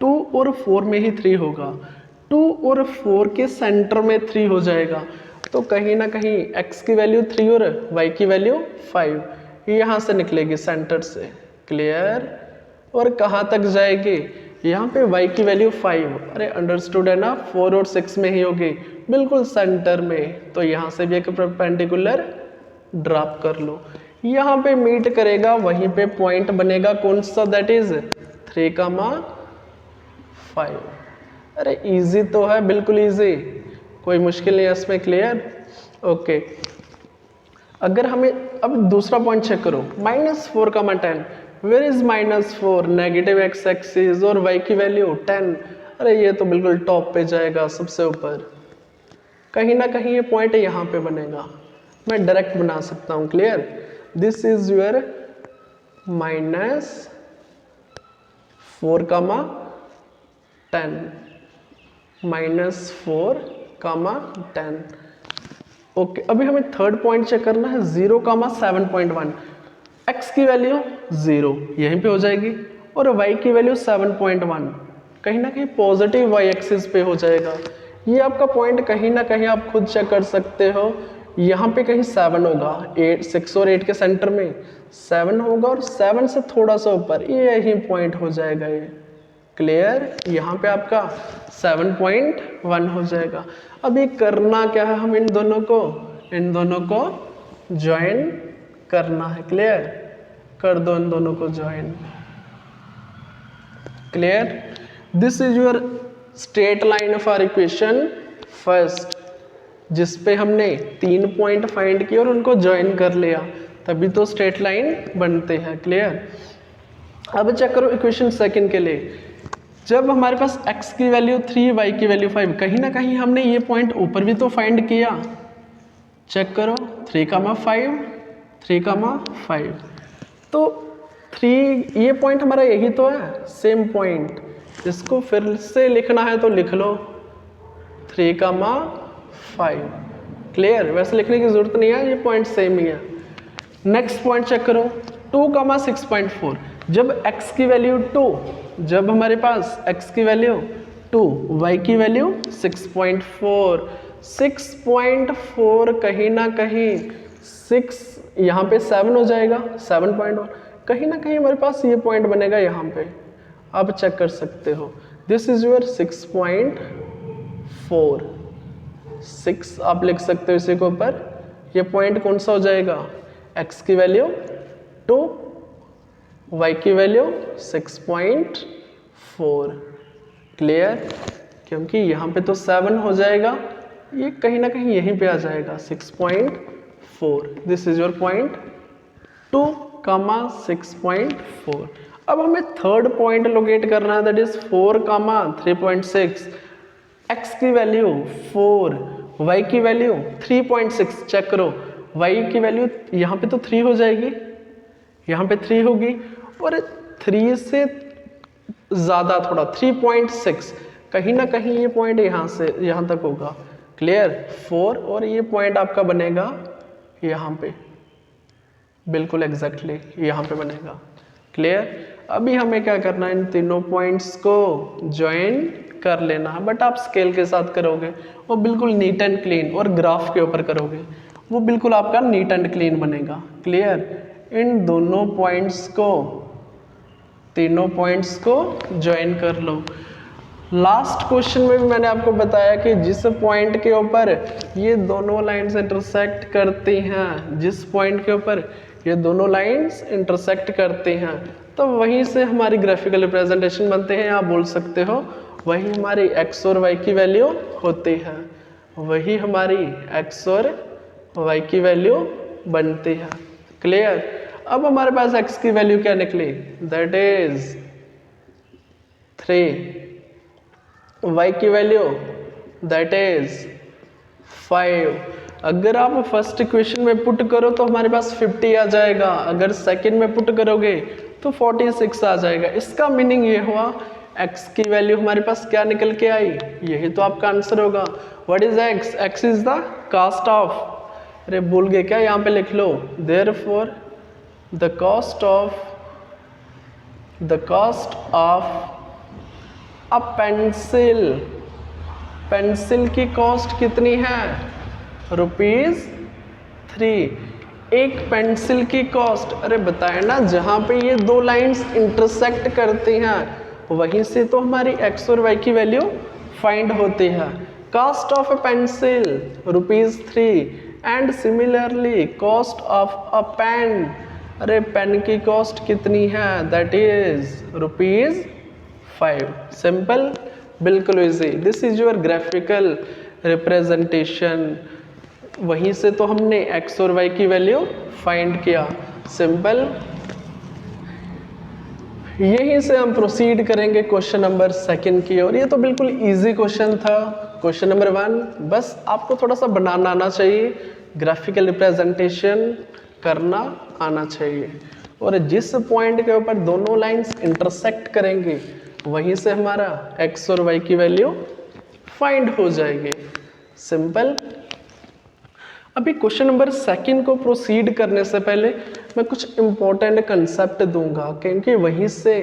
2 और 4 में ही 3 होगा, 2 और 4 के सेंटर में 3 हो जाएगा, तो कहीं ना कहीं x की वैल्यू 3 और y की वैल्यू 5 यहाँ से निकलेगी सेंटर से। क्लियर? और कहाँ तक जाएगी? यहाँ पे y की वैल्यू 5, अरे अंडरस्टूड है ना, 4 और 6 में ही होगी, बिल्कुल सेंटर में, तो यहाँ से भी एक परपेंडिकुलर ड्रॉप कर लो, यहाँ पे मीट करेगा, वहीं पे पॉइंट बनेगा कौन सा, दैट इज 3,5। अरे इजी तो है, बिल्कुल इजी, कोई मुश्किल नहीं है इसमें। क्लियर? ओके। अगर हमें अब दूसरा पॉइंट चेक करो, -4,10, where is -4, negative x axis और y की वैल्यू 10। अरे ये तो बिल्कुल टॉप पे जाएगा, सबसे ऊपर, कहीं ना कहीं ये पॉइंट यहाँ पे बनेगा, मैं डायरेक्ट बना सकता हूँ। Clear? This is your -4,10 -4,10। Okay, अभी हमें थर्ड पॉइंट चेक करना है 0,7.1। x की वैल्यू 0 यहीं पे हो जाएगी और y की वैल्यू 7.1, कहीं ना कहीं पॉजिटिव y एक्सिस पे हो जाएगा। ये आपका पॉइंट कहीं ना कहीं आप खुद चेक कर सकते हो, यहाँ पे कहीं 7 होगा, 8 6 और 8 के सेंटर में 7 होगा और 7 से थोड़ा सा ऊपर ये यही पॉइंट हो जाएगा ये। क्लियर? यहाँ पे आपका 7.1 हो जाएगा। अभी करना क्या है, हम इन दोनों को ज्वाइन करना है। क्लियर? कर दो इन दोनों को join. Clear? This is your straight line of our equation first, जिस पे हमने 3 पॉइंट फाइंड किए और उनको ज्वाइन कर लिया, तभी तो स्ट्रेट लाइन बनते हैं। क्लियर? अब चेक करो इक्वेशन सेकंड के लिए, जब हमारे पास x की वैल्यू 3 y की वैल्यू 5, कहीं ना कहीं हमने ये पॉइंट ऊपर भी तो फाइंड किया। चेक करो 3,5 3,5, तो 3 ये पॉइंट हमारा यही तो है, सेम पॉइंट। इसको फिर से लिखना है तो लिख लो 3,5। क्लियर? वैसे लिखने की जरूरत नहीं है, ये पॉइंट सेम ही है। नेक्स्ट पॉइंट चेक करो 2,6.4, जब x की वैल्यू 2, जब हमारे पास x की वैल्यू 2, y की वैल्यू 6.4, 6.4 कहीं ना कहीं 6 यहाँ पे 7 हो जाएगा, 7.1, कहीं ना कहीं हमारे पास ये पॉइंट बनेगा यहाँ पे, आप चेक कर सकते हो। दिस इज योर 6.4, 6 आप लिख सकते हो इसी के ऊपर। ये पॉइंट कौन सा हो जाएगा, x की वैल्यू 2, y की वैल्यू 6.4। क्लियर? क्योंकि यहाँ पे तो 7 हो जाएगा, ये कहीं ना कहीं यहीं पे आ जाएगा 6.4। This is your point 2,6.4। अब हमें थर्ड पॉइंट लोकेट करना है, दैट इज 4,3.6। x की वैल्यू 4, y की वैल्यू 3.6। चेक करो y की वैल्यू यहाँ पे तो 3 हो जाएगी, यहाँ पे 3 होगी, और 3 से ज़्यादा थोड़ा 3.6, कहीं ना कहीं ये पॉइंट यहाँ से यहाँ तक होगा। क्लियर? 4 और ये पॉइंट आपका बनेगा यहाँ पे, बिल्कुल एग्जैक्टली यहाँ पे बनेगा। क्लियर? अभी हमें क्या करना है, इन तीनों पॉइंट्स को ज्वाइन कर लेना है, बट आप स्केल के साथ करोगे वो बिल्कुल नीट एंड क्लीन, और ग्राफ के ऊपर करोगे वो बिल्कुल आपका नीट एंड क्लीन बनेगा। क्लियर? इन दोनों पॉइंट्स को, तीनों पॉइंट्स को ज्वाइन कर लो। लास्ट क्वेश्चन में भी मैंने आपको बताया कि जिस पॉइंट के ऊपर ये दोनों लाइंस इंटरसेक्ट करती हैं, जिस पॉइंट के ऊपर ये दोनों लाइंस इंटरसेक्ट करती हैं, तो वहीं से हमारी ग्राफिकल रिप्रेजेंटेशन बनते हैं, आप बोल सकते हो वही हमारी x और y की वैल्यू होती है, वही हमारी x और y की वैल्यू बनती है। क्लियर? अब हमारे पास x की वैल्यू क्या निकली, दैट इज 3, y की वैल्यू दैट इज 5। अगर आप फर्स्ट इक्वेशन में पुट करो तो हमारे पास 50 आ जाएगा, अगर सेकंड में पुट करोगे तो 46 आ जाएगा। इसका मीनिंग ये हुआ x की वैल्यू हमारे पास क्या निकल के आई, यही तो आपका आंसर होगा। What is x? x is the cost of, अरे भूल गए क्या, यहाँ पे लिख लो, therefore the cost of a pencil, pencil की कॉस्ट कितनी है, ₹3। एक पेंसिल की कॉस्ट, अरे बताए ना जहाँ पे ये दो लाइंस इंटरसेक्ट करती हैं वहीं से तो हमारी x और y की वैल्यू फाइंड होती है। Cost of a pencil ₹3 and similarly cost of a pen, अरे पेन की कॉस्ट कितनी है, दैट इज ₹5। सिंपल, बिल्कुल easy. This is your graphical representation. वहीं से तो हमने x और y की वैल्यू फाइंड किया। सिंपल। यहीं से हम प्रोसीड करेंगे क्वेश्चन नंबर 2 की ओर। ये तो बिल्कुल इजी क्वेश्चन था, क्वेश्चन नंबर 1। बस आपको थोड़ा सा बनाना आना चाहिए, ग्राफिकल रिप्रेजेंटेशन करना आना चाहिए, और जिस पॉइंट के ऊपर दोनों लाइंस इंटरसेक्ट करेंगे वहीं से हमारा x और y की वैल्यू फाइंड हो जाएगी। सिंपल। अभी क्वेश्चन नंबर 2 को प्रोसीड करने से पहले मैं कुछ इंपॉर्टेंट कंसेप्ट दूंगा, क्योंकि वहीं से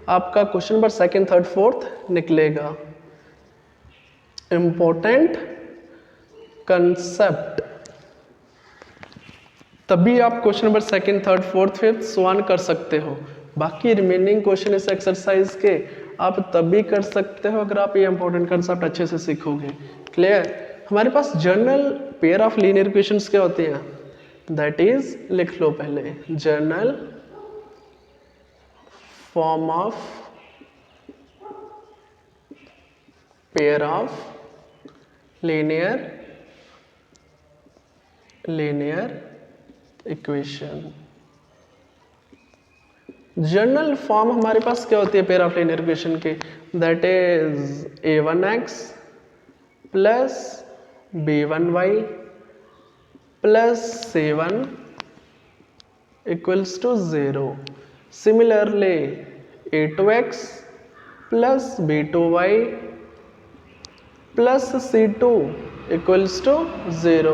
आपका क्वेश्चन नंबर 2, 3, 4 निकलेगा। इंपॉर्टेंट कंसेप्ट, तभी आप क्वेश्चन नंबर 2, 3, 4, 5 सॉल्व कर सकते हो। बाकी रिमेनिंग क्वेश्चन इस एक्सरसाइज के आप तभी कर सकते हो अगर आप ये इंपॉर्टेंट कंसेप्ट अच्छे से सीखोगे। क्लियर? हमारे पास general pair of linear equations क्या होती हैं, दैट इज, लिख लो पहले, general form of pair of linear equation. General form हमारे पास क्या होती है पेयर ऑफ लीनियर इक्वेशन के, that is a1x plus b1y plus c1 equals to 0। Similarly a2x plus b2y plus c2 equals to 0.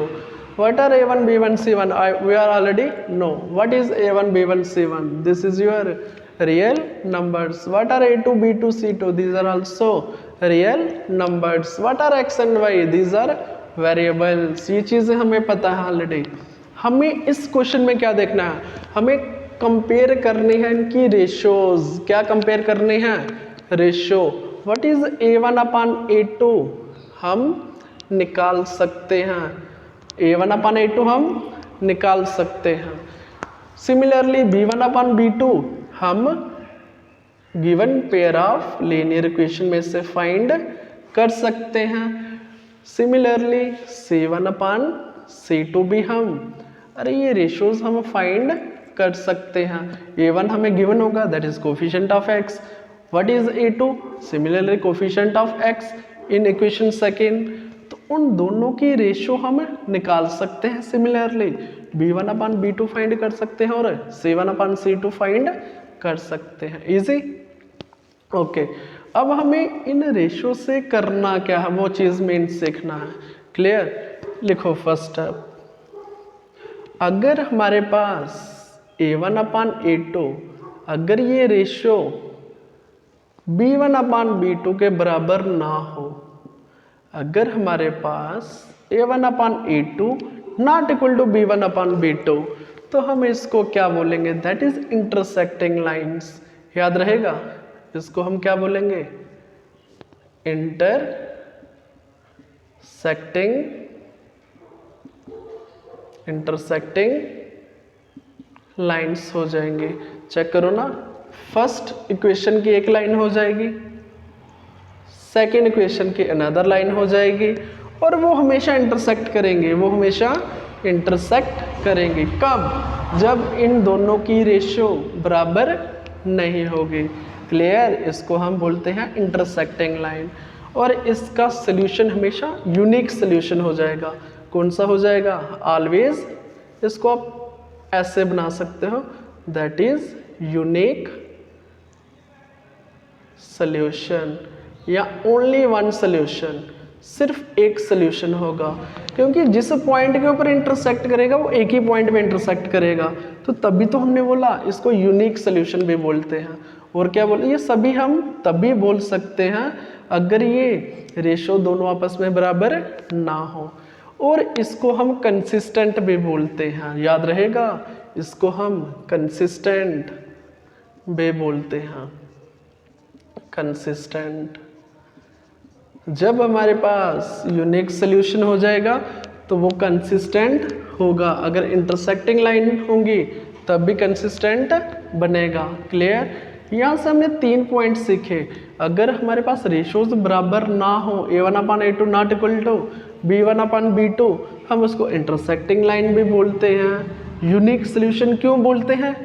What are a1, b1, c1? We are already know. What is a1, b1, c1? This is your real numbers. What are a2, b2, c2? These are also real numbers. What are x and y? These are variables. ये चीज़ें हमें पता है already. हमें इस question में क्या देखना है, हमें कंपेयर करनी है इनकी रेशियोज। क्या कंपेयर करनी है, ratio. What is a1 upon a2 हम निकाल सकते हैं, a1 अपॉन a2 हम निकाल सकते हैं। सिमिलरली b1 अपॉन b2 हम given pair of linear equation में से फाइंड कर सकते हैं। सिमिलरली c1 अपॉन c2 भी हम, अरे ये रेशियोज हम फाइंड कर सकते हैं। a1 हमें गिवन होगा, that is coefficient of x। What is a2? Similarly coefficient of x in equation second. तो उन दोनों की रेशियो हम निकाल सकते हैं। Similarly b1 upon b2 find कर सकते हैं और c1 अपॉन c2 फाइंड कर सकते हैं। इजी। ओके, अब हमें इन रेशियो से करना क्या है वो चीज मेन सीखना है। क्लियर? लिखो फर्स्ट स्टेप, अगर हमारे पास a1 अपॉन a2 अगर ये रेशियो b1 अपॉन b2 के बराबर ना हो, अगर हमारे पास a1 upon a2 not equal to b1 upon b2, तो हम इसको क्या बोलेंगे, दैट इज इंटरसेक्टिंग लाइंस। याद रहेगा, इसको हम क्या बोलेंगे, इंटरसेक्टिंग लाइंस हो जाएंगे। चेक करो ना, फर्स्ट इक्वेशन की एक लाइन हो जाएगी, सेकेंड इक्वेशन की अनदर लाइन हो जाएगी, और वो हमेशा इंटरसेक्ट करेंगे, वो हमेशा इंटरसेक्ट करेंगे। कब? जब इन दोनों की रेशियो बराबर नहीं होगी। क्लियर? इसको हम बोलते हैं इंटरसेक्टिंग लाइन। और इसका सोल्यूशन हमेशा यूनिक सोल्यूशन हो जाएगा। कौन सा हो जाएगा? ऑलवेज। इसको आप ऐसे बना सकते हो, दैट इज यूनिक सोल्यूशन या ओनली वन सोल्यूशन, सिर्फ एक सोल्यूशन होगा, क्योंकि जिस पॉइंट के ऊपर इंटरसेक्ट करेगा वो एक ही पॉइंट में इंटरसेक्ट करेगा, तो तभी तो हमने बोला इसको यूनिक सोल्यूशन भी बोलते हैं। और क्या बोले, ये सभी हम तभी बोल सकते हैं अगर ये रेशो दोनों आपस में बराबर ना हो। और इसको हम कंसिस्टेंट भी बोलते हैं, याद रहेगा, इसको हम कंसिस्टेंट भी बोलते हैं, कंसिस्टेंट। जब हमारे पास यूनिक सोल्यूशन हो जाएगा तो वो कंसिस्टेंट होगा, अगर इंटरसेक्टिंग लाइन होंगी तब भी कंसिस्टेंट बनेगा। क्लियर? यहाँ से हमने 3 पॉइंट सीखे। अगर हमारे पास रेशोज बराबर ना हो, a1/a2 not equal to b1/b2, हम उसको इंटरसेक्टिंग लाइन भी बोलते हैं। यूनिक सोल्यूशन क्यों बोलते हैं?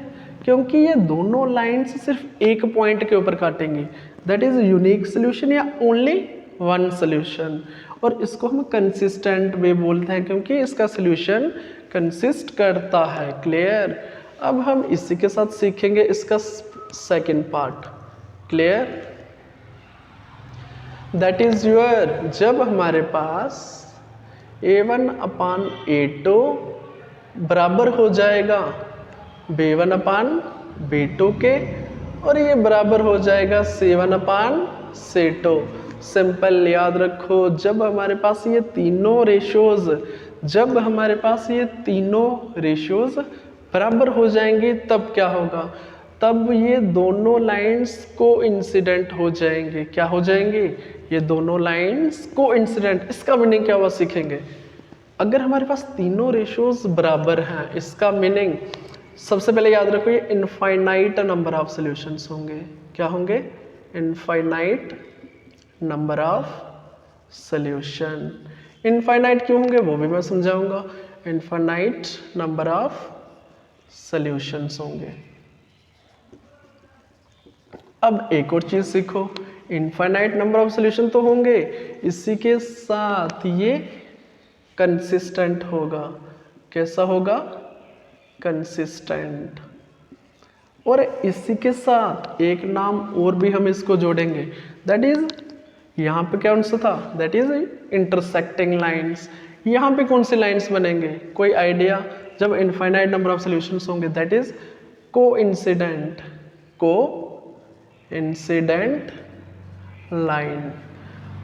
क्योंकि ये दोनों लाइन्स सिर्फ एक पॉइंट के ऊपर काटेंगी, दैट इज यूनिक सोल्यूशन या ओनली वन सोल्यूशन। और इसको हम कंसिस्टेंट भी बोलते हैं क्योंकि इसका सोल्यूशन कंसिस्ट करता है। क्लियर? अब हम इसी के साथ सीखेंगे इसका second part. Clear? That is your, जब हमारे पास a1/a2 बराबर हो जाएगा b1/b2 के, और ये बराबर हो जाएगा c1/c2। सिंपल, याद रखो, जब हमारे पास ये तीनों रेशियोज बराबर हो जाएंगे तब क्या होगा? तब ये दोनों लाइंस कोइंसिडेंट हो जाएंगे। क्या हो जाएंगे? ये दोनों लाइंस कोइंसिडेंट। इसका मीनिंग क्या हुआ सीखेंगे। अगर हमारे पास तीनों रेशियोज बराबर हैं, इसका मीनिंग सबसे पहले याद रखो, ये इनफाइनाइट नंबर ऑफ सॉल्यूशंस होंगे। क्या होंगे? Infinite number of solution. Infinite क्यों होंगे वो भी मैं समझाऊंगा। इनफाइनाइट नंबर ऑफ सॉल्यूशंस होंगे। अब एक और चीज सीखो, इनफाइनाइट नंबर ऑफ सॉल्यूशन तो होंगे, इसी के साथ ये कंसिस्टेंट होगा। कैसा होगा? कंसिस्टेंट। और इसी के साथ एक नाम और भी हम इसको जोड़ेंगे, दैट इज, यहाँ पे कौन सा था? That is intersecting lines. यहाँ पे कौन सी लाइंस बनेंगे? कोई आइडिया? जब इनफाइनाइट नंबर ऑफ सॉल्यूशंस होंगे, that is coincident, coincident line.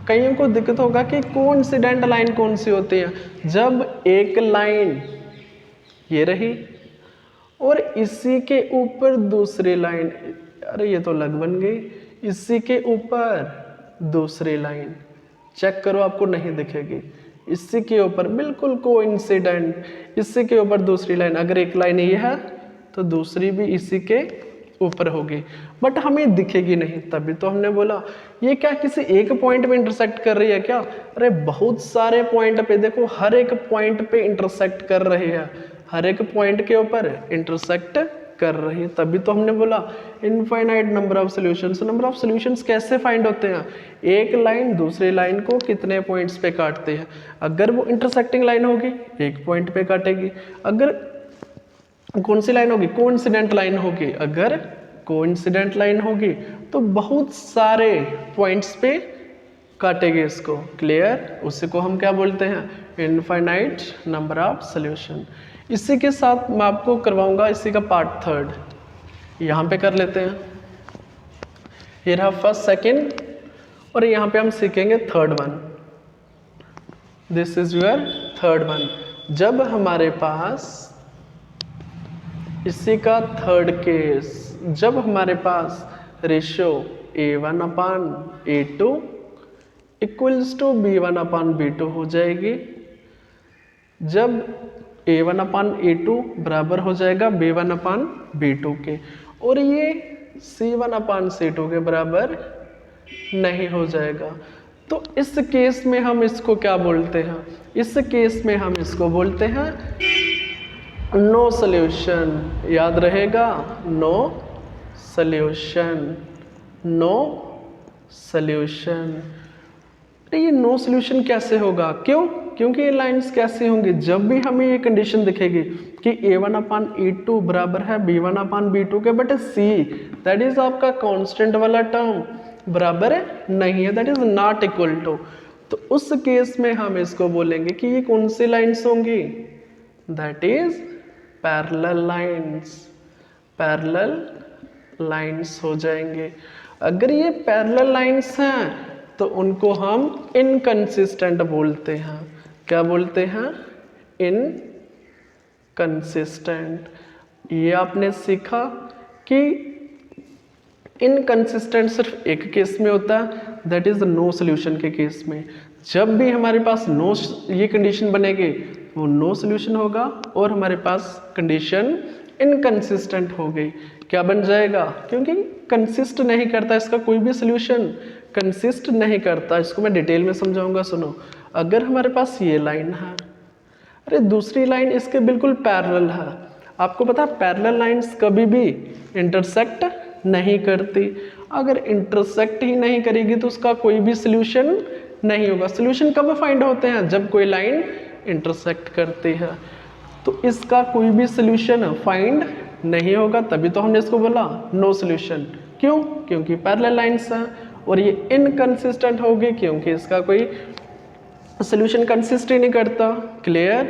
कईयों को दिक्कत होगा कि कोइंसिडेंट लाइन कौन सी होती है? जब एक लाइन ये रही और इसी के ऊपर दूसरी लाइन, अरे ये तो लग बन गई, इसी के ऊपर दूसरी लाइन, चेक करो आपको नहीं दिखेगी, इसी के ऊपर बिल्कुल कोइंसिडेंट, इसी के ऊपर दूसरी लाइन। अगर एक लाइन ये है तो दूसरी भी इसी के ऊपर होगी, बट हमें दिखेगी नहीं। तभी तो हमने बोला ये क्या किसी एक पॉइंट पे इंटरसेक्ट कर रही है क्या? अरे बहुत सारे पॉइंट पे देखो, हर एक पॉइंट पे इंटरसेक्ट कर रही है, हर एक पॉइंट के ऊपर इंटरसेक्ट कर रही है। तभी तो हमने बोला infinite number of solutions. Number of solutions कैसे फाइंड होते हैं? एक लाइन दूसरी लाइन को कितने पॉइंट्स पे काटते हैं। अगर वो इंटरसेक्टिंग लाइन होगी एक पॉइंट पे काटेगी, अगर कौन सी लाइन होगी? कोइंसिडेंट लाइन होगी। अगर कोइंसिडेंट लाइन होगी तो बहुत सारे पॉइंट्स पे काटेगी इसको। क्लियर? उसी को हम क्या बोलते हैं? Infinite number of solution. इसी के साथ मैं आपको करवाऊंगा इसी का पार्ट थर्ड, यहाँ पे कर लेते हैं। ये रहा फर्स्ट, सेकेंड, और यहाँ पे हम सीखेंगे third one. This is your third one. जब हमारे पास इसी का थर्ड केस, जब हमारे पास ratio a1/a2 equals to b1/b2 हो जाएगी, जब a1/a2 बराबर हो जाएगा b1/b2 के, और ये c1/c2 के बराबर नहीं हो जाएगा, तो इस केस में हम इसको क्या बोलते हैं? इस केस में हम इसको बोलते हैं नो सॉल्यूशन। याद रहेगा, नो सॉल्यूशन, नो सॉल्यूशन। अरे ये नो सोल्यूशन कैसे होगा, क्यों? क्योंकि ये लाइंस कैसे होंगी, जब भी हमें ये कंडीशन दिखेगी कि a1/e2 बराबर है b1/b2 के बटे c, दैट इज आपका कांस्टेंट वाला टर्म बराबर है नहीं है, that is not equal to, तो उस केस में हम इसको बोलेंगे कि ये कौन सी लाइंस होंगी, that is parallel lines, parallel lines हो जाएंगे। अगर ये पैरेलल लाइंस हैं तो उनको हम इनकंसिस्टेंट बोलते हैं। क्या बोलते हैं? इनकंसिस्टेंट। ये आपने सीखा कि इनकंसिस्टेंट सिर्फ एक केस में होता है, दैट इज नो सोल्यूशन के केस में। जब भी हमारे पास नो ये कंडीशन बनेगी वो नो सोल्यूशन होगा और हमारे पास कंडीशन इनकंसिस्टेंट हो गई। क्या बन जाएगा? क्योंकि कंसिस्ट नहीं करता इसका कोई भी सोल्यूशन, कंसिस्ट नहीं करता। इसको मैं डिटेल में समझाऊंगा, सुनो। अगर हमारे पास ये लाइन है, अरे दूसरी लाइन इसके बिल्कुल पैरेलल है, आपको पता है पैरेलल लाइंस कभी भी इंटरसेक्ट नहीं करती। अगर इंटरसेक्ट ही नहीं करेगी तो उसका कोई भी सोल्यूशन नहीं होगा। सोल्यूशन कब फाइंड होते हैं? जब कोई लाइन इंटरसेक्ट करती है। तो इसका कोई भी सोल्यूशन फाइंड नहीं होगा, तभी तो हमने इसको बोला नो सोल्यूशन। क्यों? क्योंकि पैरेलल लाइंस हैं। और ये इनकंसिस्टेंट होगी क्योंकि इसका कोई सोल्यूशन कंसिस्ट ही नहीं करता। क्लियर?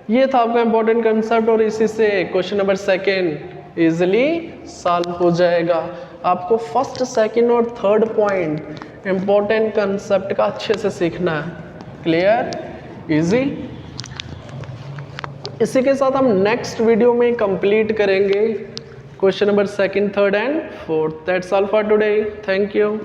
ये था आपका इंपॉर्टेंट कंसेप्ट और इसी से क्वेश्चन नंबर 2 इजिली सॉल्व हो जाएगा। आपको फर्स्ट, सेकंड और थर्ड पॉइंट इंपॉर्टेंट कंसेप्ट का अच्छे से सीखना है। क्लियर? इजी। इसी के साथ हम नेक्स्ट वीडियो में कंप्लीट करेंगे question number 2, 3 and 4। That's all for today. Thank you.